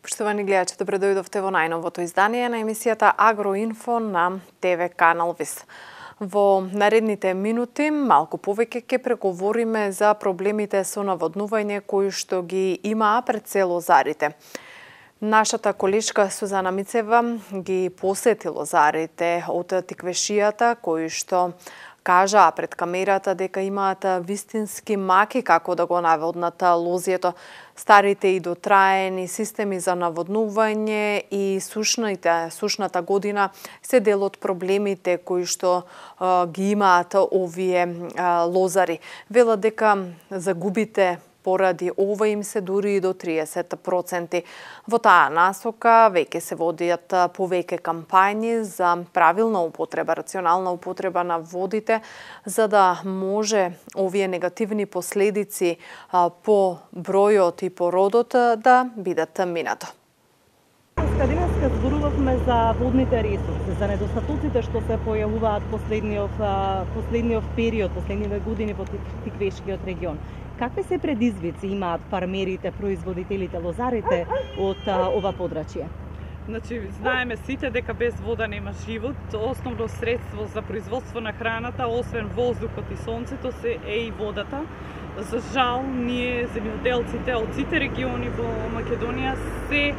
Поштовани гледачи, добре дојдовте во најновото издание на емисијата Агроинфо на ТВ канал ВИС. Во наредните минути малку повеќе ќе преговориме за проблемите со наводнување кои што ги имаа пред се лозарите. Нашата колешка Сузана Мицева ги посети лозарите од Тиквешијата кои што кажаа пред камерата дека имаат вистински маки како да го наводнат лозјето. Старите и дотраени системи за наводнување и сушната година се дел од проблемите кои што ги имаат овие лозари. Велат дека загубите поради ова им се дури и до 30%. Во таа насока веќе се водиат повеќе кампањи за правилна употреба, рационална употреба на водите, за да може овие негативни последици по бројот и по родот да бидат минато. Денеска зборувавме за водните ресурси, за недостатоците што се појавуваат последниот период, последниве години во Тиквешкиот регион. Какви се предизвици имаат фармерите, производителите, лозарите од ова подрачје? Значи, знаеме сите дека без вода нема живот. Основно средство за производство на храната, освен воздухот и сонцето, е и водата. За жал, ние, земјоделците од сите региони во Македонија, се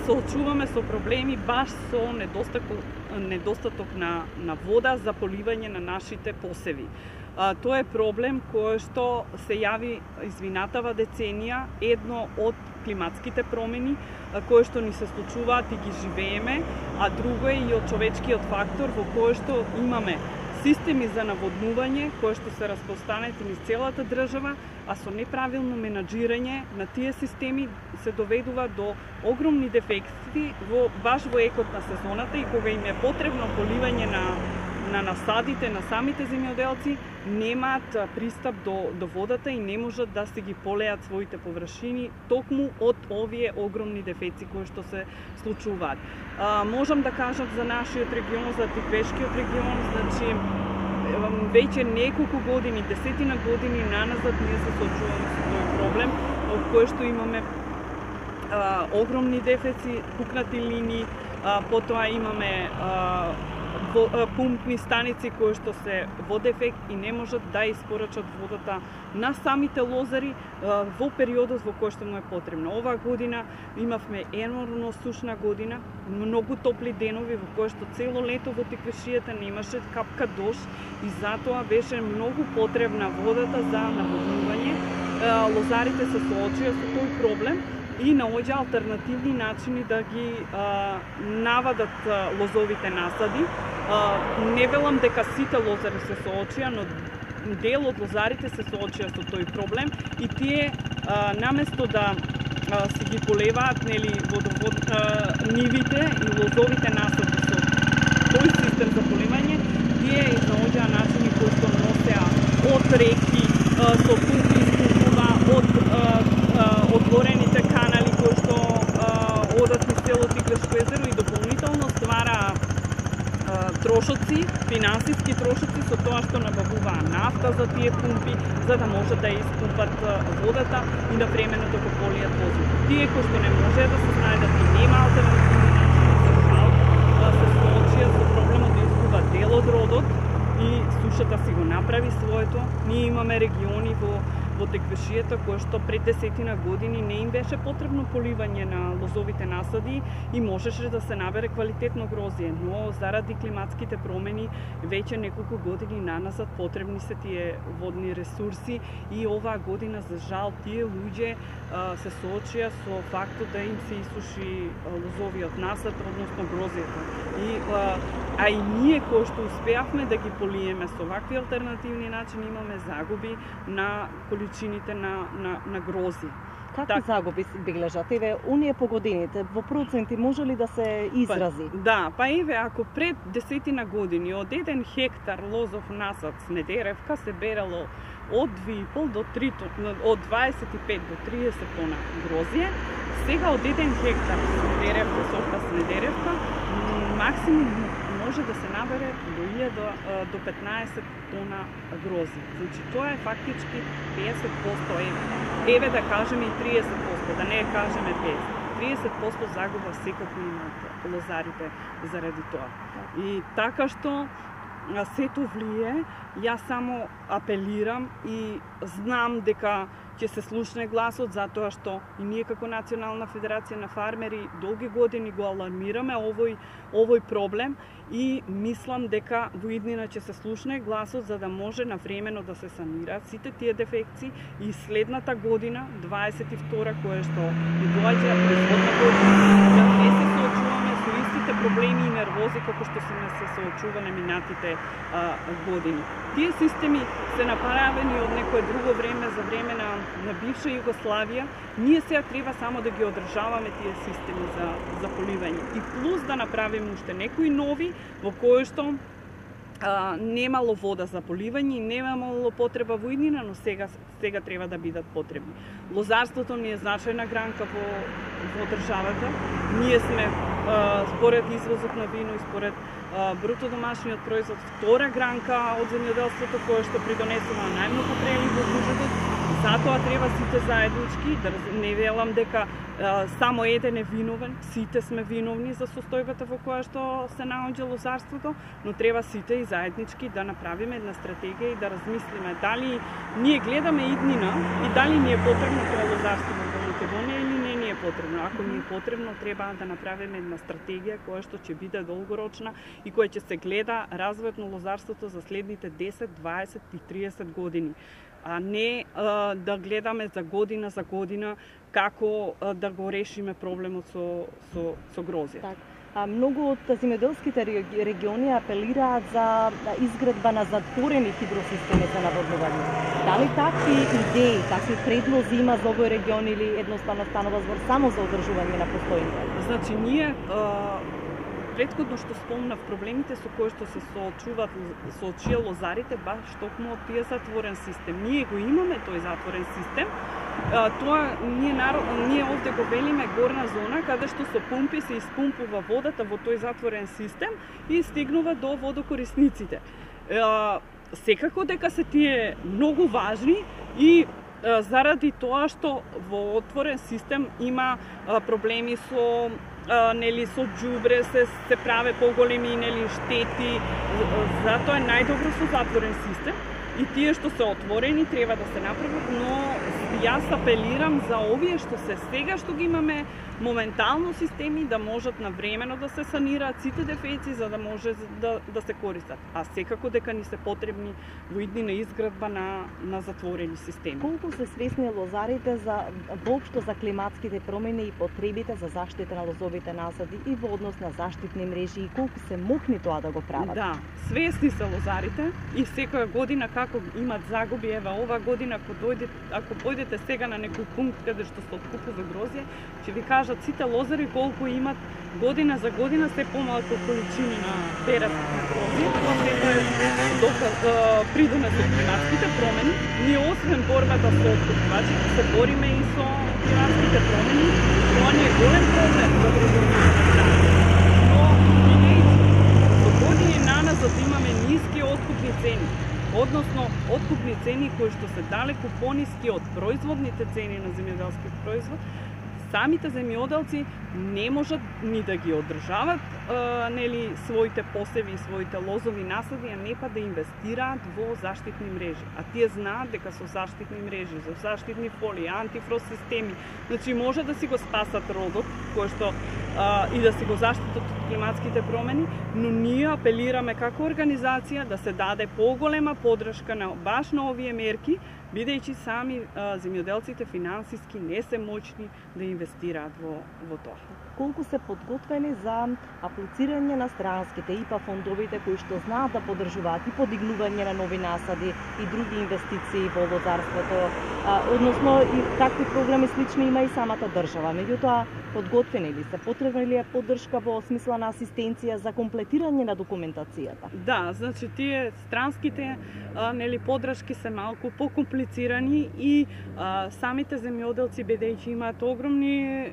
соочуваме со проблеми баш со недостаток на вода за поливање на нашите посеви. Тоа е проблем кој што се јави извинатава деценија, едно од климатските промени кои што ни се случуваат и ги живееме, а друго е и од човечкиот фактор во кој што имаме системи за наводнување кои што се распостанети низ целата држава, а со неправилно менаџирање на тие системи се доведува до огромни дефекти баш во екот на сезоната и кога им е потребно поливање на насадите, на самите земјоделци, немаат пристап до водата и не можат да се ги полеат своите површини токму од овие огромни дефеци кои што се случуваат. Можам да кажам за нашиот регион, за Тиквешкиот регион, значи веќе неколку години, десетина години наназад ние се соочуваме со тој проблем, од кој што имаме огромни дефеци, пукнати линии, потоа имаме пумпни станици кои што се во дефект и не можат да испорачат водата на самите лозари во периодот во кој што му е потребно. Оваа година имавме енормно сушна година, многу топли денови во кои што цело лето во Тиквешијата немаше капка дожд и затоа беше многу потребна водата за наводнување. Лозарите се соочија со тој проблем и наоѓа алтернативни начини да ги навадат лозовите насади. Не велам дека сите лозари се соочија, но дел од лозарите се соочија со тој проблем и тие наместо да си ги полеваат нивите и лозовите насади со тој систем за поливање, тие изнаоѓаа начини кои што носеа од реки, со пумпи изпумпува, од отворените канали кои што одат низ цело Тиквешко езеро и дополнително ствара трошоци, финансиски трошоци со тоа што набавуваа нафта за тие пумпи, за да може да испумпат водата и на времено да го полијат воздухот. Тие кои што не може да се најдат и нема алтернативни начини за жал, се соочија со проблемот да изгуба дел од родот и сушата си го направи своето. Ние имаме региони во Тиквешијата кои што пред десетина години не им беше потребно поливање на лозовите насади и можеше да се набере квалитетно грозје, но заради климатските промени веќе неколку години наназад потребни се тие водни ресурси и оваа година за жал тие луѓе се соочија со фактот да им се исуши лозовиот насад, односно грозјето. А и ние кои што успеавме да ги полиеме со вакви алтернативни начини имаме загуби на количините на грози. Какви загуби бележат? Еве, оние по годините, во проценти може ли да се изрази? Па еве, ако пред 10 години од 1 хектар лозов насад снедеревка се берало од 2,5 до 3 тона, од 25 до 30 тона грозје, сега од 1 хектар снедеревка, сорта снедеревка, максимум може да се набере до 1000 до 15 тона грозје. Значи тоа е фактички 50%, еве да кажеме и 30%, да не кажеме 50%. 30% загуба секако имаат лозарите заради тоа. И така што сето влие, јас само апелирам и знам дека ќе се слушне гласот, затоа што и ние како Национална федерација на фармери долги години го алармираме овој проблем и мислам дека во иднина ќе се слушне гласот за да може навремено да се санираат сите тие дефекции и следната година, 22 која што ни доаѓа производна година, да не се соочуваме со истите проблеми и нервози како што се соочувале минатите години. Тие системи се направени од некое друго време, за време на бивша Југославија. Ние сега треба само да ги одржаваме тие системи за поливање. И плюс да направиме уште некои нови во кои што немало вода за поливање и немало потреба во иднина, но сега треба да бидат потребни. Лозарството ни е значајна гранка во државата. Ние сме според извозот на вино и според бруто домашниот производ втора гранка од земјоделството која што придонесува најмногу прелив во буџетот. Затоа треба сите заеднички, да не велам дека само еден е виновен, сите сме виновни за состојбата во која што се наоѓа лозарството, но треба сите и заеднички да направиме една стратегија и да размислиме дали ние гледаме иднина и дали ни е потребно тоа лозарство во Македонија или не ни е потребно. Ако ни е потребно, треба да направиме една стратегија која што ќе биде долгорочна и која ќе се гледа развојот на лозарството за следните 10, 20 и 30 години. А не да гледаме за година како да го решиме проблемот со грозје. Многу од земјоделските региони апелираат за изградба на затворени хидросистеми за наводнување. Дали такви идеи, такви предлози има за овој регион или едноставно станува збор само за одржување на постојните? Значи, ние претходно што спомнав, проблемите со кои што се соочија лозарите баш токму од тие затворен систем. Ние го имаме тој затворен систем. Тоа ние овде го велиме горна зона каде што со помпи се испумпува водата во тој затворен систем и стигнува до водокорисниците. Секако дека се тие многу важни и заради тоа што во отворен систем има проблеми со đубре, се праве поголеми штети, затоа е најдобро со затворен систем и тие што се отворени треба да се направат, но јас апелирам за овие што се сега што ги имаме моментално системи да можат навремено да се санираат сите дефеци за да може да се користат. А секако дека ни се потребни во иднина изградба на затворени системи. Колку се свесни лозарите воопшто за климатските промени и потребите за заштита на лозовите насади и во однос на заштитни мрежи и колку се мокни тоа да го прават? Да, свесни се лозарите и секоја година како имат загуби, ева ова година ако појдете сега на некој пункт каде што се откупува грозје, ќе ви кажат сите лозари колку имат година за година се помалку количини на берат на грозје. Тоа се придонес од климатските промени. Ние освен борбата со откупувачите се бориме и со климатските промени. Тоа не е голем проблем за производителите на храна. Но видејќи со години наназад имаме ниски откупни цени, односно откупни цени кои што се далеку пониски од производните цени на земјоделскиот производ, самите земјоделци не можат ни да ги одржават своите посеви и своите лозови насади, а не па да инвестираат во заштитни мрежи. А тие знаат дека со заштитни мрежи, со заштитни фолии, антифрост системи, значи може да си го спасат родот, кој што и да си го заштитат од климатските промени, но ние апелираме како организација да се даде поголема поддршка на баш на овие мерки, бидејќи сами земјоделците финансиски не се моќни да инвестираат во тоа. колку се подготвени за аплицирање на странските ИПА фондовите кои што знаат да поддржуваат и подигнување на нови насади и други инвестиции во лозарството, односно и такви програми слични има и самата држава. Меѓутоа, подготвени ли се? Потребна ли е поддршка во смисла на асистенција за комплетирање на документацијата? Да, значи тие странските поддршки се малку покомплицирани и самите земјоделци, бидејќи имаат огромни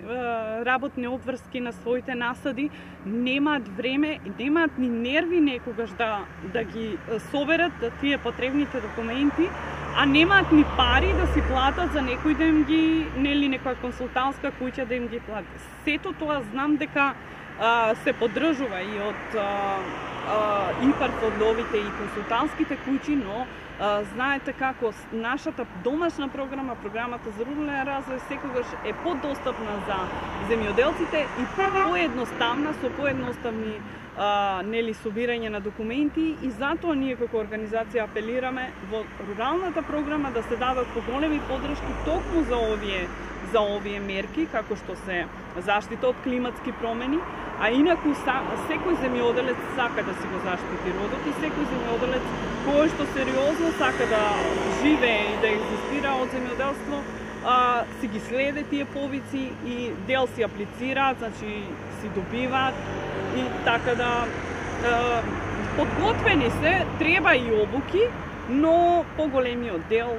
работни обврски на своите насади, немаат време, немаат ни нерви некогаш да ги соберат тие потребните документи, а немаат ни пари да си платат за некој да им ги, некоја консултантска куќа да им ги плати. Сето тоа знам дека се поддржува и од ИПАР фондовите и консултантските куќи, но знаете како нашата домашна програма, програмата за рурален развој, секогаш е подостапна за земјоделците и поедноставна, со поедноставни собирање на документи, и затоа ние како организација апелираме во руралната програма да се дадат поголеми поддршки токму за овие мерки, како што се заштита од климатски промени, а инаку секој земјоделец сака да си го заштити родот и секој земјоделец кој што сериозно сака да живее и да екзистира од земјоделство, си ги следе тие повици и дел си аплицираат, значи си добиваат, и така да подготвени се, треба и обуки, но поголемиот дел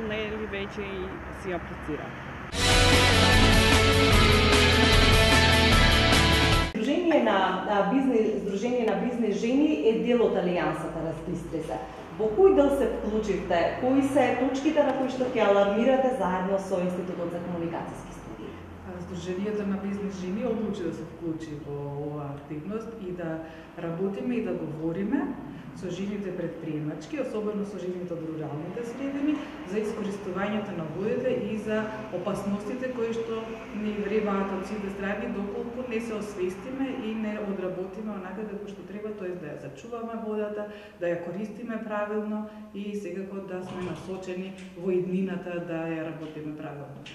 веќе и си аплицираат. Сдружение на бизнес жени е дел од Алијансата Раскристри се. Во кој дел се вклучивте? Кои се точките на кои што ќе алармирате заедно со Институтот за комуникацијски студии? Сдруженијето на бизнес жени одлучи да се вклучи во оваа активност и да работиме и да говориме со жените предприемачки, особено со жените од руралните средини, за искористувањето на водите и за опасностите кои што ни вребаат од сите страни, доколку не се освестиме и не одработиме онака како што треба, тоест да ја зачуваме водата, да ја користиме правилно и секако да сме насочени во иднината да ја работиме правилно.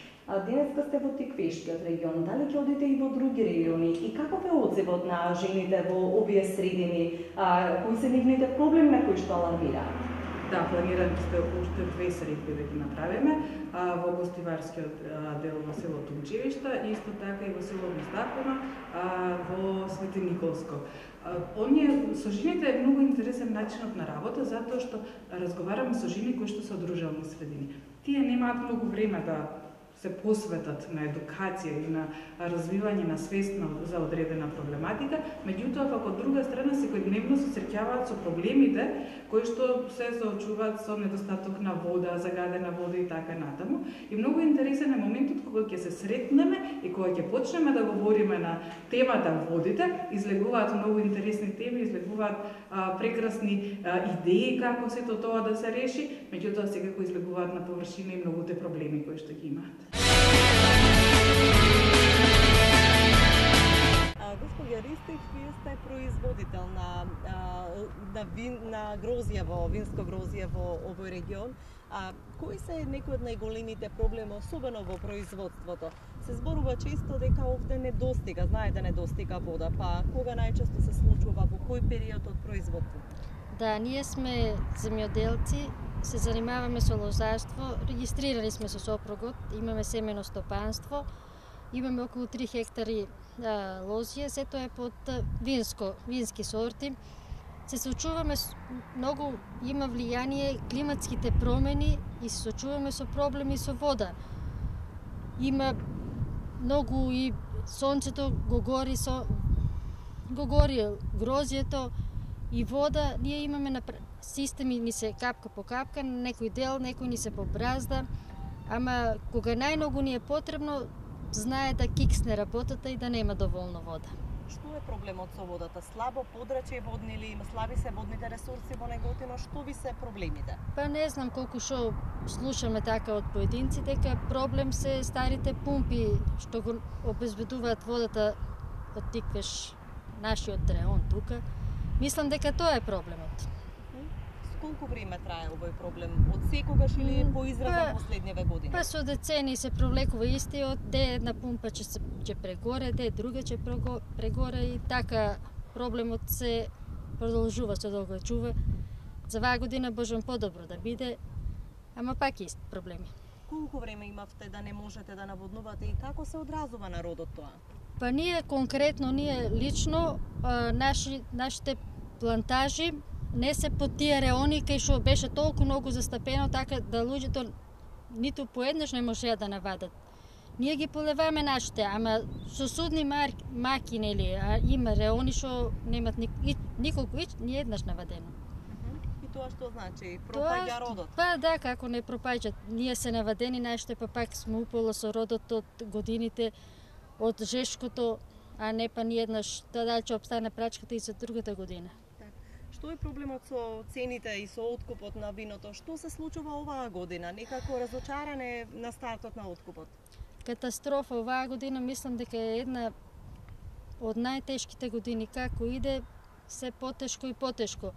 Денеска сте во Тиквешкиот регион, дали ќе одите и во други региони и каков е одзивот на жените во овие средини, кои се нивните проблеми на кои што алармираат? Да, планираме уште 2 средби да ги направиме во гостиварскиот дел во село Тумчевишта и исто така и во село Мустафина во Свети Николско. Со жените е многу интересен начинот на работа, затоа што разговараме со жени кои што се од рурални средини. Тие немаат многу време да се посветат на едукација и на развивање на свест за одредена проблематика, меѓутоа како од друга страна секојдневно се среќаваат со проблемите кои што се соочуваат со недостаток на вода, загадена вода и така натаму. И многу интересен е моментот кога ќе се сретнеме и кога ќе почнеме да говориме на темата водите, излегуваат многу интересни теми, излегуваат прекрасни идеи како сето тоа да се реши, меѓутоа секако излегуваат на површина и многуте проблеми кои што ги имаат. Госпоѓа Ристик, вие сте производител на грозје винско грозје во овој регион. Кои се некои од најголемите проблеми, особено во производството? Се зборува често дека овде недостига, знаете, недостига вода, па кога најчесто се случува, во кој период од производството? Да, ние сме земјоделци, се занимаваме со лозарство, регистрирани сме со сопругот, имаме семено стопанство, имаме околу 3 хектари лозје, сето е под вински сорти. Се соочуваме многу, има влијание климатските промени и се соочуваме со проблеми со вода. Има многу и сонцето го гори грозјето и вода. Ние имаме системи, ни се капка по капка, некој дел, некој ни се побразда, ама кога најмногу ни е потребно, знае да киксне работата и да нема доволно вода. Што е проблемот со водата? Слабо подрачје водни или слаби се водните ресурси во Неготино? Што ви се проблемите? Па не знам колку што слушаме така од поединци, дека проблем се старите пумпи што го обезбедуваат водата од Тиквеш, нашиот реон тука. Мислам дека тоа е проблемот. колку време трае овој проблем? Од секогаш или е поизразен последниве години? Па со децени се провлекува истиот, де една пумпа ќе прегоре, де друга ќе прегоре и така проблемот се продолжува, се одолгочува. За оваа година можам подобро да биде, ама пак ист проблеми. Колку време имавте да не можете да наводнувате и како се одразува народот тоа? Па ние конкретно, ние лично, нашите плантажи не се под тие реони кај што беше толку многу застапено, така да луѓето ниту поеднаш не можеа да навадат. Ние ги полеваме нашите, ама со судни маки, нели, има реони што немат николку ни еднаш навадено. И тоа што значи? Пропаѓа родот? Па да, како не пропаѓа. Ние се навадени нашите, па пак сме упола со родот од годините, од жешкото, а не па ни еднаш да ќе обстане прачката и за другата година. Што е проблемот со цените и со откупот на виното? Што се случува оваа година? Некако разочаране на стартот на откупот? Катастрофа оваа година, мислам дека е една од најтешките години. Како иде, се потешко и потешко.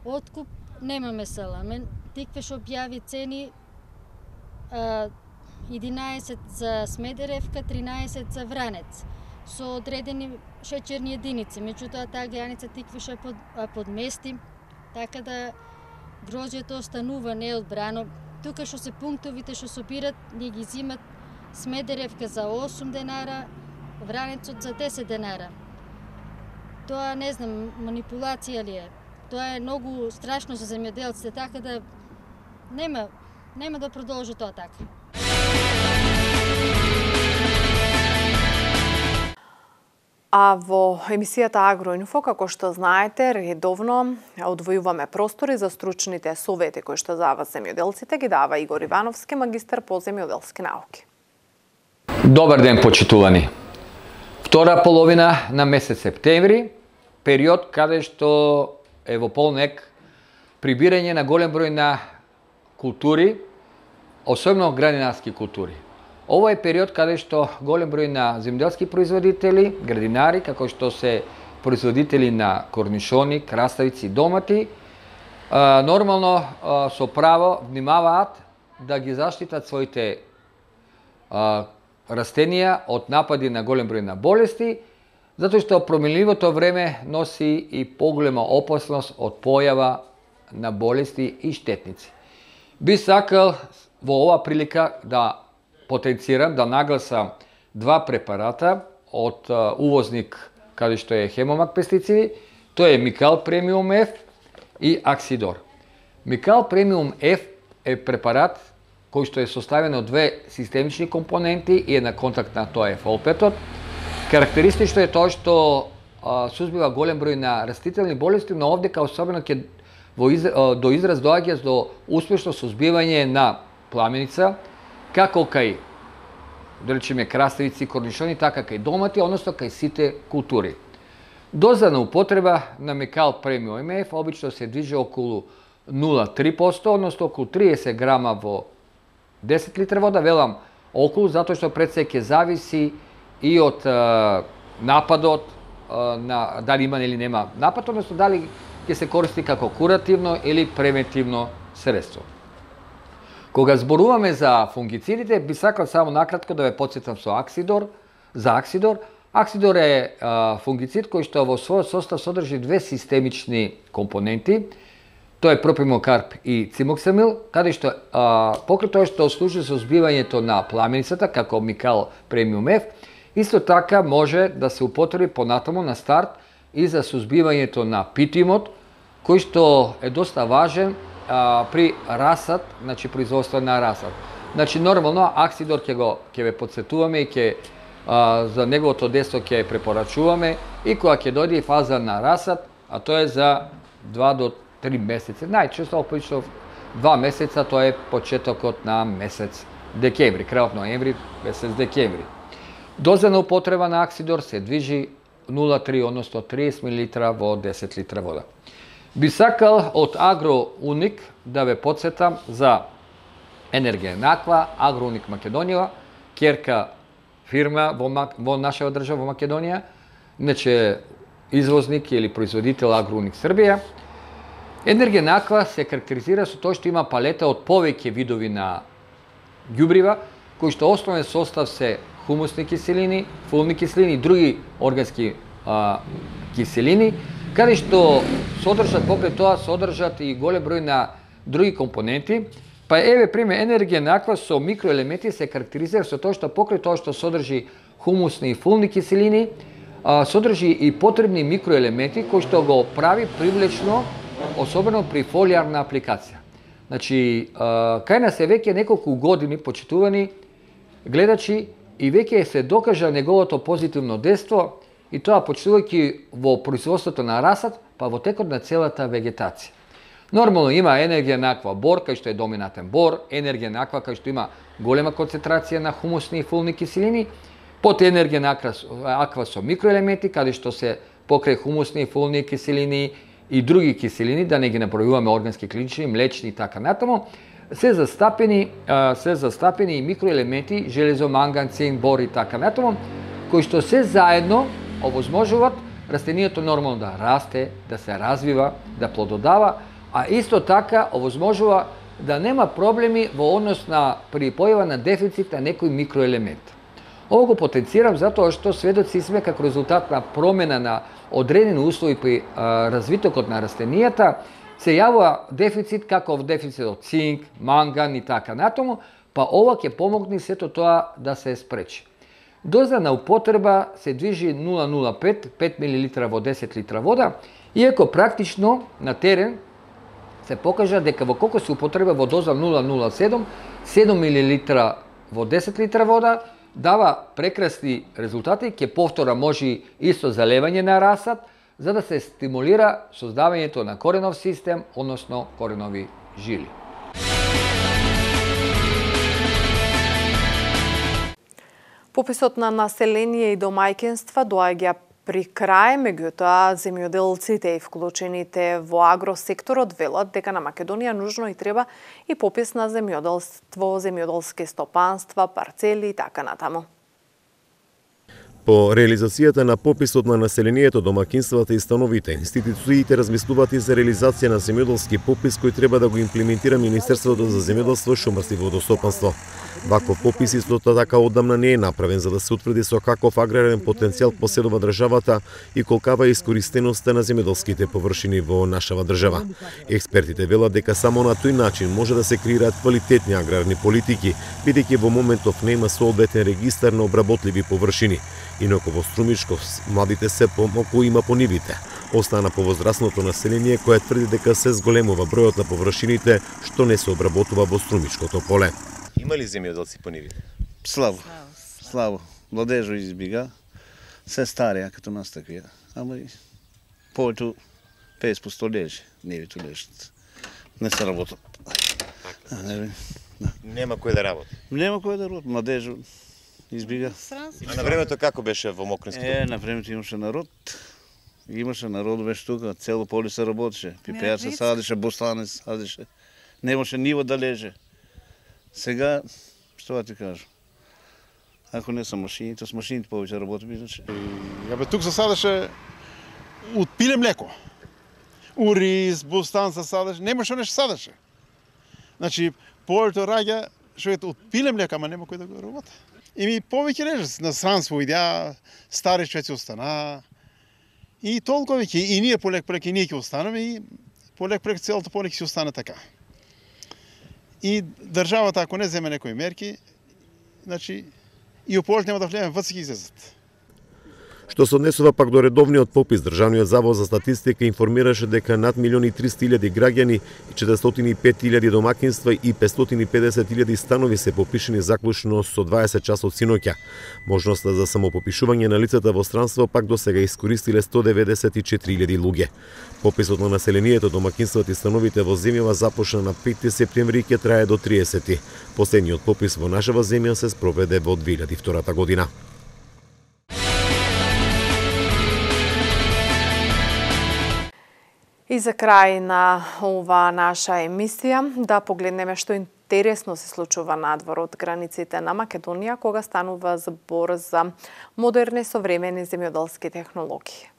Откуп немаме саламен. Тиквеш објави цени 11 за Смедеревка, 13 за Вранец, со одредени шеќерни единици. Меѓутоа, таа граница тиквеше подмести, така да грозјето останува неодбрано. Тука што се пунктовите што собират, ни ги зимат Смедеревка за 8 денара, Вранецот за 10 денара. Тоа, не знам, манипулација ли е? Тоа е многу страшно за земјоделците, така да нема да продолжи тоа така. А во емисијата Агроинфо, како што знаете, редовно одвојуваме простори за стручните совети кои што за вас земјоделците ги дава Игор Ивановски, магистар по земјоделски науки. Добар ден, почитувани. Втора половина на месец септември, период каде што е во полнек прибирање на голем број на култури, особено градинарски култури. Ова е период каде што голем број на земјоделски производители, градинари, како што се производители на корнишони, краставици и домати, нормално со право внимаваат да ги заштитат своите растенија од напади на голем број на болести, затоа што променливото време носи и поголема опасност од појава на болести и штетници. Би сакал во оваа прилика да потенцирам, да нагласам два препарата од увозник каде што е Хемомак пестициди, тоа е Микал Премиум F и Аксидор. Микал Премиум F е препарат кој што е составен од две системични компоненти и една контактна, тоа е фолпетот. Карактеристично е тоа што сузбива голем број на растителни болести, но овдека особено ќе до израз доаѓа до успешно сузбивање на пламеница, како кај, да речеме, краставици, корнишони, така кај домати, односно кај сите култури. Доза на употреба на Микал Премиум F обично се движи околу 0,3%, односно околу 30 грама во 10 литра вода, велам околу, затоа што пред се ќе зависи и од нападот, дали има или нема напад, односно дали ќе се користи како куративно или превентивно средство. Кога зборуваме за фунгицидите, би сакал само накратко да ве потсетам за Аксидор. Аксидор е фунгицид кој што во својот состав содржи две системични компоненти. Тоа е пропимокарп и цимоксамил, каде што покрај тоа што служи за збивањето на пламеницата како Микал Премиум F, исто така може да се употреби понатаму на старт и за сузбивањето на питимот, кој што е доста важен при расад, значи производство на расад. Значи нормално Аксидор ќе ве подсетуваме и ќе за неговото дејство ќе препорачуваме и кога ќе дојде фаза на расад, а тоа е за 2 до 3 месеци. Најчесто опично 2 месеца, тоа е почетокот на месец декември, крајот ноември, месец декември. Доза на употреба на Аксидор се движи 0,3, односно 30 мл во 10 литра вода. Би сакал од Агроуник да ве подсетам за Енергија Наква, Агроуник Македонија, керка фирма во нашава држава во Македонија, иначе извозник или производител Агроуник Србија. Енергија Аква се карактеризира со тоа што има палета од повеќе видови на ѓубрива, кои што основен состав се хумусни киселини, фолни киселини и други органски киселини, каде што содржат, покрај тоа содржат и голем број на други компоненти. Па еве пример, Енергија Аква со микроелементи се карактеризира со тоа што покрај тоа што содржи хумусни и фолни киселини, содржи и потребни микроелементи кои што го прави привлечно, особено при фолиарна апликација. Значи, кај нас е веќе неколку години, почитувани гледачи, и веќе се докажа неговото позитивно дејство, и тоа почитувајќи во производството на расад, па во текот на целата вегетација. Нормално има Енергија Аква бор, кај што е доминантен бор, Енергија Аква кај што има голема концентрација на хумусни и фолни киселини, под Енергија Аква со микроелементи, каде што се покрај хумусни и фолни киселини и други киселини, да не ги набројуваме органски, клинични, млечни и така натаму, се застапени и микроелементи, железо, манган, цинк, бор и така натаму, кои што се заедно овозможуваат растението нормално да расте, да се развива, да плододава, а исто така овозможува да нема проблеми во однос на при појава на дефицит на некој микроелемент. Ово го потенцирам затоа што сведоци сме како резултат на промена на одредени услови при развитокот на растенијата, се јавува дефицит, како дефицит од цинк, манган и така натаму, па ова ќе помогне сето тоа да се спречи. Доза на употреба се движи 0,05, 5 мл во 10 литра вода, иако практично на терен се покажа дека во колку се употреба во доза 0,07, 7 мл во 10 литра вода, дава прекрасни резултати, ќе повтора може исто заливање на расад, за да се стимулира создавањето на коренов систем, односно коренови жили. Пописот на население и домаќинства доаѓа при крај, меѓутоа земјоделците и вклучените во агросекторот велат дека на Македонија нужно и треба и попис на земјоделство, земјоделски стопанства, парцели и така натаму. По реализацијата на пописот на населението, домакинствата и становите, институциите размислуваат и за реализација на земјоделски попис кој треба да го имплементира Министерството за земјоделство, шумарство и водостопанство. Ваков попис исто така одамна не е направен за да се утврди со каков аграрен потенцијал поседува државата и колкава е искористеноста на земјоделските површини во нашава држава. Експертите велат дека само на тој начин може да се креираат квалитетни аграрни политики, бидејќи во моментов нема соодветен регистар на обработливи површини. Инаку во Струмичко младите се помалку има по нивите. Остана повозрасното население кое тврди дека се зголемува бројот на површините што не се обработува во Струмичкото поле. Има ли земјоделци по нивите? Слабо. Младежо избига, се старија като нас таквија. Ама и повеќе 50% лежи, нивито лежат. Не се работат. Нема кој да работи. Нема кој да работи. Младежо избига. А на времето како беше во Мокринското? На времето имаше народ. Беше тука, цело поле се работеше. Пипеја се садеше, бостане се садеше. Немаше ниво да леже. Сега, што да ти кажам, ако не са машините, с машините повеќе работи, иначе. Тук се садеше од пиле млеко. Уриз, бустан се садеше, немаше нешто садеше. Значи, повеќе раѓа, што е од пиле млеко, ама нема кој да го работи. И повеќе реже, на странство идеа, стари човеци остана. И толку веќе, и ние полек и ние ќе останеме, и полек целото поле ќе остане така. И државата, ако не земе некои мерки, значи, и ополж нема да влеме, въд ќе излезат. Што се однесува пак до редовниот попис, Државниот завод за статистика информираше дека над 1.300.000 граѓани и 405.000 домакинства и 550.000 станови се попишени заклучно со 20 часот синоќа. Можноста за самопопишување на лицата во странство пак до сега искористиле 194.000 луѓе. Пописот на населението, домакинствата и становите во земјава започна на 5 септември и ќе трае до 30. Последниот попис во нашава земја се спроведе во 2002 година. И за крај на ова наша емисија да погледнеме што интересно се случува надвор од границите на Македонија кога станува збор за модерни современи земјоделски технологии.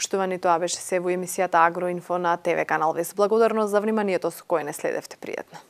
Поштувани, тоа беше се во емисијата Агроинфо на ТВ канал Вес. Благодарност за вниманието со кое не следевте. Пријатно.